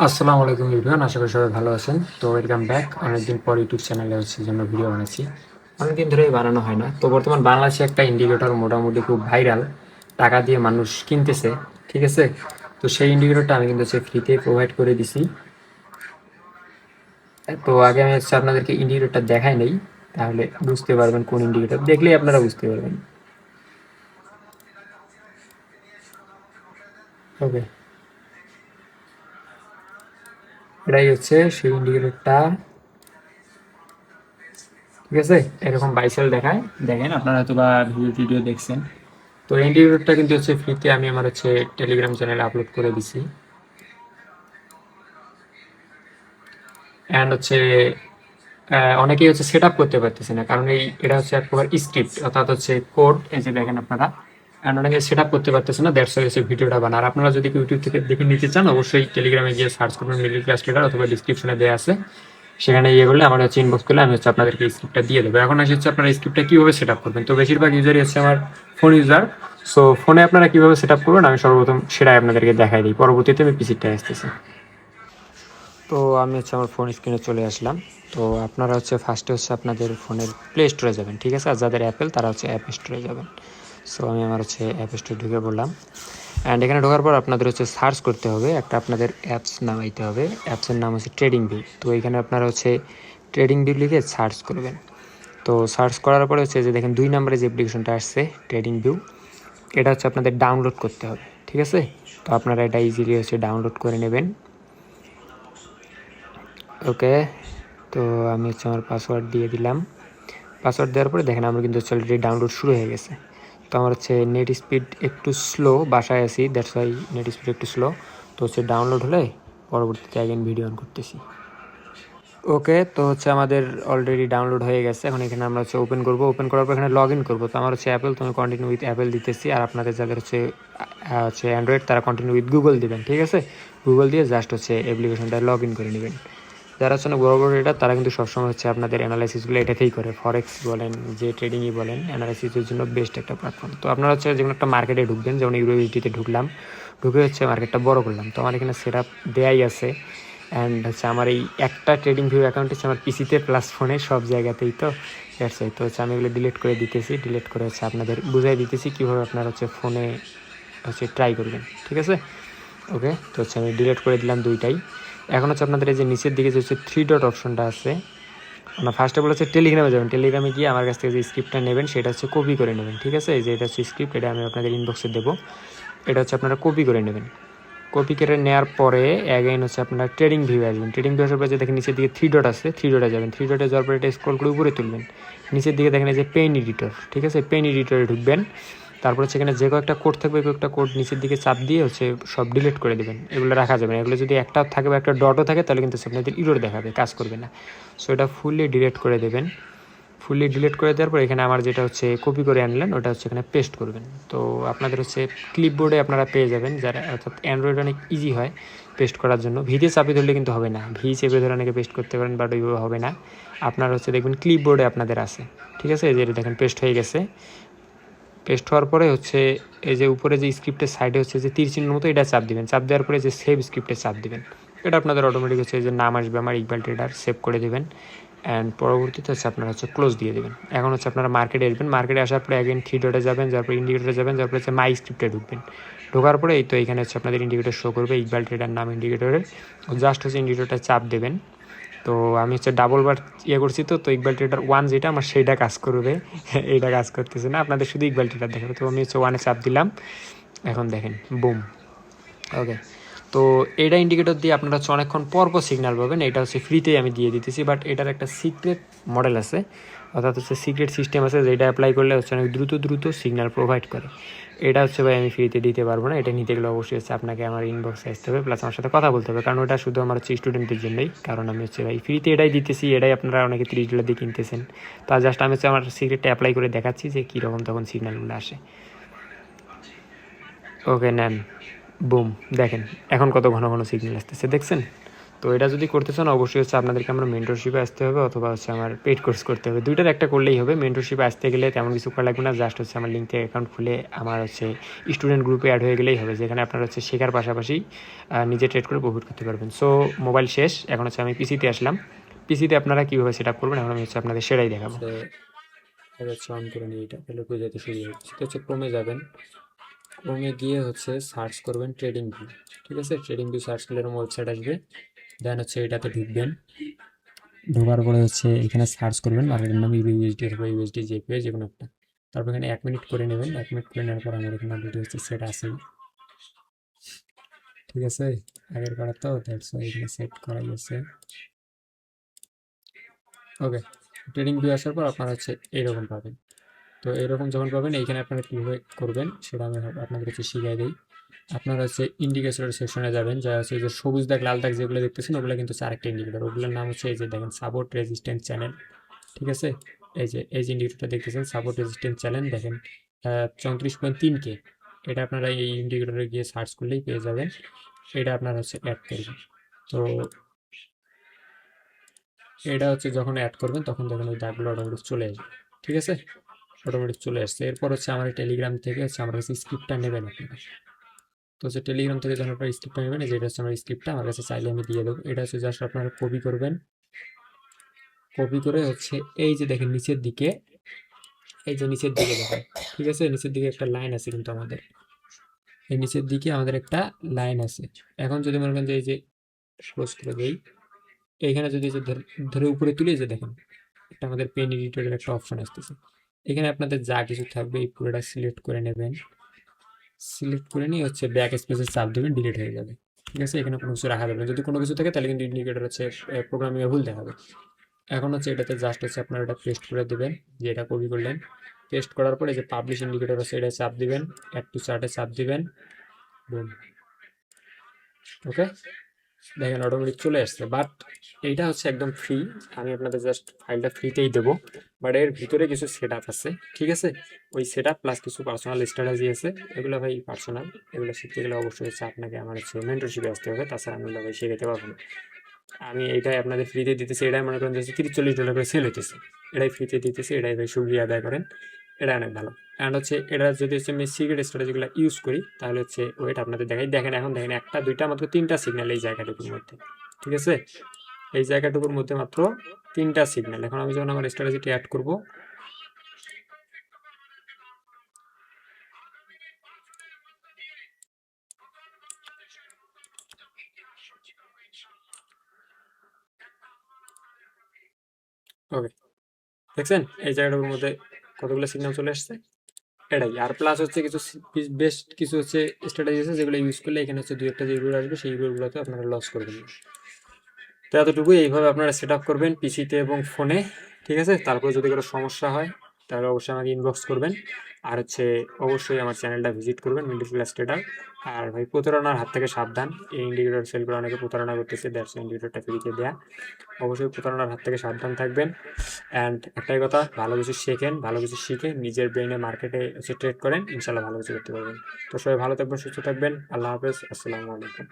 আসসালামু আলাইকুম এভরিওয়ান, আশা করি সবাই ভালো আছেন। তো ওয়েলকাম ব্যাক। অনেকদিন পর ইউটিউব চ্যানেলে জন্য ভিডিও বানাচ্ছি। অনেকদিন ধরেই বানানো হয় না। তো বর্তমান বাংলাদেশে একটা ইন্ডিকেটর মোটামুটি খুব ভাইরাল, টাকা দিয়ে মানুষ কিনতেছে, ঠিক আছে। তো সেই ইন্ডিকেটরটা আমি কিন্তু ফ্রিতে প্রোভাইড করে দিছি। তো আগে আমি আপনাদেরকে ইন্ডিকেটরটা দেখাই নেই, তাহলে বুঝতে পারবেন কোন ইন্ডিকেটর দেখলেই আপনারা বুঝতে পারবেন। ওকে, এটাই হচ্ছে সেই ইন্ডিকেটরটা, ঠিক আছে। এরকম বাইসেল দেখায়, দেখেন আপনারা হয়তো বা ভিডিও দেখছেন। তো ইন্ডিকেটরটা কিন্তু ফ্রিতে আমি আমার টেলিগ্রাম চ্যানেলে আপলোড করে দিছি। অ্যান্ড অনেকেই সেট আপ করতে পারতেছে না, কারণ এটা এক প্রকার স্ক্রিপ্ট, অর্থাৎ কোড। এই যে দেখেন আপনারা, অ্যান্ড অনেকে সেট আপ করতে পারতেছে না, দ্যাটস ওয়াই ভিডিওটা বানার। আপনারা যদি ইউটিউব থেকে দেখে নিতে চান, অবশ্যই টেলিগ্রামে গিয়ে সার্চ করবেন মিডল ক্লাস ট্রেডার, অথবা ডিসক্রিপশনে দেওয়া আছে, সেখানে ইয়ে করলে আমার ইনবক্স করলে আমি আপনাদেরকে স্ক্রিপ্টটা দিয়ে দেবো। এখন আপনারা স্ক্রিপ্টটা কীভাবে সেট আপ করবেন। তো বেশিরভাগ ইউজারই আমার ফোন ইউজার। সো ফোনে আপনারা কীভাবে সেট আপ করবেন আমি সর্বপ্রথম সেটাই আপনাদেরকে দেখাই দিই, পরবর্তীতে আমি পিসিটা আসতেছি। তো আমি আমার ফোন স্ক্রিনে চলে আসলাম। তো আপনারা ফার্স্টে আপনাদের ফোনের প্লে স্টোরে যাবেন, ঠিক আছে। আর যাদের অ্যাপেল তারা অ্যাপ স্টোরে যাবেন। সো আমি আমার অ্যাপ স্টোরে ঢুকে পড়লাম। অ্যান্ড এখানে ঢোকার পর আপনাদের সার্চ করতে হবে, একটা আপনাদের অ্যাপস নামাইতে হবে। অ্যাপসের নাম ট্রেডিং ভিউ। তো এখানে আপনারা ট্রেডিং ভিউ লিখে সার্চ করবেন। তো সার্চ করার পরে যে দেখেন 2 নম্বরে যে অ্যাপ্লিকেশনটা আসছে ট্রেডিং ভিউ, এটা আপনাদের ডাউনলোড করতে হবে, ঠিক আছে। তো আপনারা এটা ইজিলি ডাউনলোড করে নেবেন। ওকে, তো আমি আমার পাসওয়ার্ড দিয়ে দিলাম। পাসওয়ার্ড দেওয়ার পরে দেখেন আমার কিন্তু অলরেডি ডাউনলোড শুরু হয়ে গেছে। তো আমার নেট স্পিড একটু স্লো, বাসায় আছি, দ্যাটস ওয়াই নেট স্পিড একটু স্লো। তো ডাউনলোড হলে পরবর্তীতে অ্যাগেন ভিডিও অন করতেছি। ওকে, তো আমাদের অলরেডি ডাউনলোড হয়ে গেছে। এখন এখানে আমরা ওপেন করবো। ওপেন করার পর এখানে লগ ইন করবো। তো আমার অ্যাপেল, তো আমি কন্টিনিউ উইথ অ্যাপেল দিতেছি। আর আপনাদের যাদের অ্যান্ড্রয়েড, তারা কন্টিনিউ উইথ গুগল দেবেন, ঠিক আছে। গুগল দিয়ে জাস্ট অ্যাপ্লিকেশনটা লগ ইন করে নেবেন। যারা বড় বড় এটা, তারা কিন্তু সবসময় আপনাদের অ্যানালাইসিসগুলো এটাতেই করে। ফরেক্স বলেন, যে ট্রেডিংই বলেন, অ্যানালাইসিসের জন্য বেস্ট একটা প্ল্যাটফর্ম। তো আপনারা যে কোনো একটা মার্কেটে ঢুকবেন, যেমন ইউরোইউসডিতে ঢুকলাম, ঢুকে মার্কেটটা বড় করলাম। তো আমার এখানে সেট আপ দেয়াই আছে। অ্যান্ড আমার এই একটা ট্রেডিং ভিউ অ্যাকাউন্ট আমার পিসিতে প্লাস ফোনে সব জায়গাতেই। তো তো আমি এগুলো ডিলিট করে দিতেছি। ডিলিট করে আপনাদের বুঝাই দিতেছি কীভাবে আপনারা ফোনে ট্রাই করবেন, ঠিক আছে। ওকে, তো আমি ডিলিট করে দিলাম দুইটাই। এখন আপনাদের এই যে নিচের দিকে যে 3 ডট অপশনটা আছে, আমরা ফার্স্টে বলেছে টেলিগ্রামে যাবেন। টেলিগ্রামে গিয়ে আমার কাছ থেকে যে স্ক্রিপ্টটা নেবেন সেটা কপি করে নেবেন, ঠিক আছে। এই যে এটা স্ক্রিপ্ট, এটা আমি আপনাদের ইনবক্সে দেবো। এটা আপনারা কপি করে নেবেন। কপি করে নেওয়ার পরে অ্যাগেন আপনারা ট্রেডিং ভিউ আসবেন। ট্রেডিং ভিউ আসার পরে যে দেখেন নিচের দিকে 3 ডট আছে, 3 ডটে যাবেন। 3 ডটে যাওয়ার পরে এটা স্ক্রল করে উপরে তুলবেন। নিচের দিকে দেখেন এই যে পেন এডিটর, ঠিক আছে। পেন এডিটরে ঢুকবেন। তারপরে সেখানে যে কয়েকটা কোড থাকবে, কয়েকটা কোড নিচের দিকে চাপ দিয়ে সব ডিলিট করে দেবেন। এগুলো রাখা যাবে না। এগুলো যদি একটা থাকে বা একটা ডটও থাকে, তাহলে কিন্তু আপনাদের ইরর দেখাবে, কাজ করবে না। সো এটা ফুললি ডিলিট করে দেবেন। ফুললি ডিলিট করে দেওয়ার পর এখানে আমার যেটা কপি করে আনলেন, ওটা এখানে পেস্ট করবেন। তো আপনাদের ক্লিপবোর্ডে আপনারা পেয়ে যাবেন, যারা অর্থাৎ অ্যান্ড্রয়েড অনেক ইজি হয় পেস্ট করার জন্য। ভিতে চাপে ধরলে কিন্তু হবে না, চেপে ধরে অনেকে পেস্ট করতে পারেন, বাট ওইভাবে হবে না। আপনার দেখবেন ক্লিপবোর্ডে আপনাদের আছে, ঠিক আছে। এই যে দেখেন পেস্ট হয়ে গেছে। পেস্ট হওয়ার পরে এই যে উপরে যে স্ক্রিপ্টের সাইডে যে তীর চিহ্নের মতো, এটা চাপ দিবেন। চাপ দেওয়ার পরে যে সেভ স্ক্রিপ্টে চাপ দিবেন। এটা আপনাদের অটোমেটিক যে নাম আসবে আমার, ইকবাল ট্রেডার, সেভ করে দেবেন। অ্যান্ড পরবর্তীতে আপনারা ক্লোজ দিয়ে দেবেন। এখন আপনারা মার্কেটে আসবেন। মার্কেটে আসার পরে অ্যাগেন 3 ডটে যাবেন, তারপর ইন্ডিকেটরে যাবেন, তারপরে মাই স্ক্রিপ্টে ঢুকবেন। ঢোকার পরে এই তো এখানে আপনাদের ইন্ডিকেটর শো করবে, ইকবাল ট্রেডার নাম ইন্ডিকেটরের। জাস্ট ইন্ডিকেটরটা চাপ দেবেন। তো আমি ডাবল বার করছি। তো ইকবাল ট্রেডার 1 যেটা আমার, সেইটা কাজ করবে, এইটা কাজ করতেছে না। আপনাদের শুধু ইকবাল ট্রেডার দেখাবে। তো আমি 1-এ চাপ দিলাম। এখন দেখেন বুম। ওকে, তো এটা ইন্ডিকেটর দিয়ে আপনারা অনেকক্ষণ পরপর সিগন্যাল পাবেন। এটা ফ্রিতেই আমি দিয়ে দিতেছি, বাট এটার একটা সিক্রেট মডেল আছে, অর্থাৎ সিক্রেট সিস্টেম আছে, যেটা অ্যাপ্লাই করলে অনেক দ্রুত সিগন্যাল প্রোভাইড করে। এটা ভাই আমি ফ্রিতে দিতে পারবো না। এটা নিতে গেলে অবশ্যই আপনাকে আমার ইনবক্সে আসতে হবে, প্লাস আমার সাথে কথা বলতে হবে, কারণ ওটা শুধু আমার স্টুডেন্টদের জন্যই। কারণ আমি ভাই ফ্রিতে এটাই দিতেছি, এটাই আপনারা অনেকে $30 দিয়ে কিনতেছেন। তা জাস্ট আমি আমার সিক্রেটটা অ্যাপ্লাই করে দেখাচ্ছি যে কীরকম তখন সিগন্যালগুলো আসে। ওকে, নেন, বুম, দেখেন এখন কত ঘন ঘন সিগন্যাল আসতেছে, দেখছেন। তো এটা যদি করতে চান অবশ্যই হচ্ছে আপনাদেরকে আমার মেন্টরশিপে আসতে হবে অথবা হচ্ছে আমার পেইড কোর্স করতে হবে, দুইটার একটা করলেই হবে। মেন্টরশিপে আসতে গেলে তেমন কিছু করা লাগবে না, জাস্ট হচ্ছে আমার লিঙ্ক থেকে অ্যাকাউন্ট খুলে আমার হচ্ছে স্টুডেন্ট গ্রুপে অ্যাড হয়ে গেলেই হবে, যেখানে আপনারা হচ্ছে শেখার পাশাপাশি নিজে ট্রেড করে প্রফিট করতে পারবেন। সো মোবাইল শেষ, এখন হচ্ছে আমি পিসিতে আসলাম। পিসিতে আপনারা কীভাবে সেট আপ করবেন এখন আমি হচ্ছে আপনাদের সেটাই দেখাবো। হচ্ছে অন করে নিয়ে এটা তাহলে বোঝাতে শুরু হচ্ছে। সেটা হচ্ছে ক্রোমে যাবেন, ক্রোমে গিয়ে হচ্ছে সার্চ করবেন ট্রেডিং ভিউ, ঠিক আছে? ট্রেডিং ভিউ সার্চ করলে এরকম ওয়েবসাইট আসবে, দেন হচ্ছে এটাতে ঢুকবেন, ঢোকার পরে হচ্ছে এখানে সার্চ করবেন মার্কেটের নাম ইউএসডি অথবা ইউএসডি জেপিএ যে কোনো একটা, তারপর এখানে 1 মিনিট করে নেবেন। 1 মিনিট করে নেওয়ার পর আমার এখানে অলরেডি হচ্ছে সেট আছেই, ঠিক আছে? আগের করা তো দ্যাটস ওয়াই এখানে সেট করা গেছে। ওকে, ট্রেডিং ভিউ আসার পর আপনারা হচ্ছে এইরকম পাবেন। তো এরকম যখন পাবেন এইখানে আপনারা কীভাবে করবেন সেটা আমি আপনাদের হচ্ছে শিখিয়ে দিই। আপনারা হচ্ছে ইন্ডিকেটর সেকশনে যাবেন, যা হচ্ছে এই যে সবুজ দাগ লাল দাগ যেগুলো দেখতেছেন ওগুলো কিন্তু হচ্ছে আরেকটা ইন্ডিকেটর, ওগুলোর নাম হচ্ছে এই যে দেখেন সাপোর্ট রেজিস্ট্যান্স চ্যানেল, ঠিক আছে? এই যে ইন্ডিকেটরটা দেখতেছেন সাপোর্ট রেজিস্ট্যান্স চ্যানেল, দেখেন 34.3K, এটা আপনারা এই ইন্ডিকেটরে গিয়ে সার্চ করলেই পেয়ে যাবেন। এটা আপনারা হচ্ছে অ্যাড করবেন। তো এটা হচ্ছে যখন অ্যাড করবেন তখন দেখেন ওই দাগগুলো অটোমেটিক চলে আসবে, ঠিক আছে? অটোমেটিক চলে আসছে। এরপর হচ্ছে আমার টেলিগ্রাম থেকে হচ্ছে আমার কাছে স্ক্রিপ্টটা নেবেন আপনারা। তো হচ্ছে টেলিগ্রাম থেকে যখন আপনারা স্ক্রিপ্টটা নেবেন, যেটা হচ্ছে আমার স্ক্রিপ্টটা আমার কাছে চাইলে আমি দিয়ে দেবো। এটা হচ্ছে জাস্ট আপনারা কপি করবেন, কপি করে হচ্ছে এই যে দেখেন নিচের দিকে, এই যে নিচের দিকে দেখেন, ঠিক আছে? নিচের দিকে একটা লাইন আছে কিন্তু আমাদের, এই নিচের দিকে আমাদের একটা লাইন আছে। এখন যদি মনে করেন যে এই যে ক্লোজ করে দেই, এইখানে যদি যে ধরে উপরে তুলে যে দেখেন একটা আমাদের পেন এডিটরের একটা অপশন আসতেছে, এখানে আপনাদের যা কিছু থাকবে এই পুরোটা সিলেক্ট করে নেবেন। সিলেক্ট করে নিয়ে হচ্ছে ব্যাক স্পেসে চাপ দেবেন, ডিলিট হয়ে যাবে, ঠিক আছে? এখানে কোনো কিছু রাখা যাবে না, যদি কোনো কিছু থাকে তাহলে কিন্তু ইন্ডিকেটর হচ্ছে প্রোগ্রামিংয়ে ভুল দেখাবে। এখন হচ্ছে এটাতে জাস্ট হচ্ছে আপনারা এটা পেস্ট করে দেবেন, যে এটা কপি করলেন। পেস্ট করার পরে যে পাবলিশ ইন্ডিকেটর আছে এটা চাপ দিবেন, অ্যাড টু চার্টে চাপ দিবেন, বুম, ওকে, দেখেন অটোমেটিক চলে আসছে। বাট এইটা হচ্ছে একদম ফ্রি, আমি আপনাদের জাস্ট ফাইলটা ফ্রিতেই দেবো, বাট এর ভিতরে কিছু সেট আপ আছে, ঠিক আছে? ওই সেট আপ প্লাস কিছু পার্সোনাল স্ট্র্যাটেজি আছে, এগুলো ভাই পার্সোনাল, এগুলো শিখতে গেলে অবশ্যই হচ্ছে আপনাকে আমার হচ্ছে মেন্টরশিপে আসতে হবে, তাছাড়া আমি ভাই শেখাতে পারবো না। আমি এইটাই আপনাদের ফ্রিতে দিতেছি, এটাই মনে করেন যে $30-40 করে সেল হইতেছে, এটাই ফ্রিতে দিতেছি, এটাই ভাই সুবিধা আদায় করেন, এটা অনেক ভালো। অ্যান্ড হচ্ছে এটা যদি হচ্ছে আমি সিক্রেট স্ট্র্যাটেজিগুলো ইউজ করি তাহলে হচ্ছে ওয়েট আপনাদের দেখাই, দেখেন এখন দেখেন একটা দুইটা মাত্র 3টা সিগন্যাল এই জায়গাটুকুর মধ্যে, ঠিক আছে? এই জায়গাটুকুর মধ্যে মাত্র 3টা সিগন্যাল। এখন আমি যখন আমার স্ট্র্যাটেজিটি অ্যাড করব, ওকে, দেখছেন এই জায়গাটার মধ্যে কতগুলো সিগন্যাল চলে আসছে, এটাই। আর প্লাস হচ্ছে কিছু বেশ কিছু হচ্ছে স্ট্র্যাটেজি আছে যেগুলো ইউজ করলে এখানে হচ্ছে দুই একটা যে ইউর আসবে সেই ইউরগুলোতে আপনারা লস করবেন না। তো এতটুকুই, এইভাবে আপনারা সেট আপ করবেন পিসিতে এবং ফোনে, ঠিক আছে? তারপর যদি কোনো সমস্যা হয় তাহলে অবশ্যই আমাকে ইনবক্স করবেন, আর হচ্ছে অবশ্যই আমার চ্যানেলটা ভিজিট করবেন, মিডল ক্লাস ট্রেডার। আর ভাই প্রতারণার হাত থেকে সাবধান, এই ইন্ডিকেটর সেল করে অনেকে প্রতারণা করতেছে, দ্যাটস ইন্ডিকেটরটা ফ্রিতে দেয়া, অবশ্যই প্রতারণার হাত থেকে সাবধান থাকবেন। অ্যান্ড একটাই কথা, ভালো কিছু শেখেন, ভালো কিছু শিখে নিজের ব্রেনে মার্কেটে হচ্ছে ট্রেড করেন, ইনশাল্লাহ ভালো কিছু করতে পারবেন। তো সবাই ভালো থাকবেন, সুস্থ থাকবেন, আল্লাহ হাফেজ, আসসালামু আলাইকুম।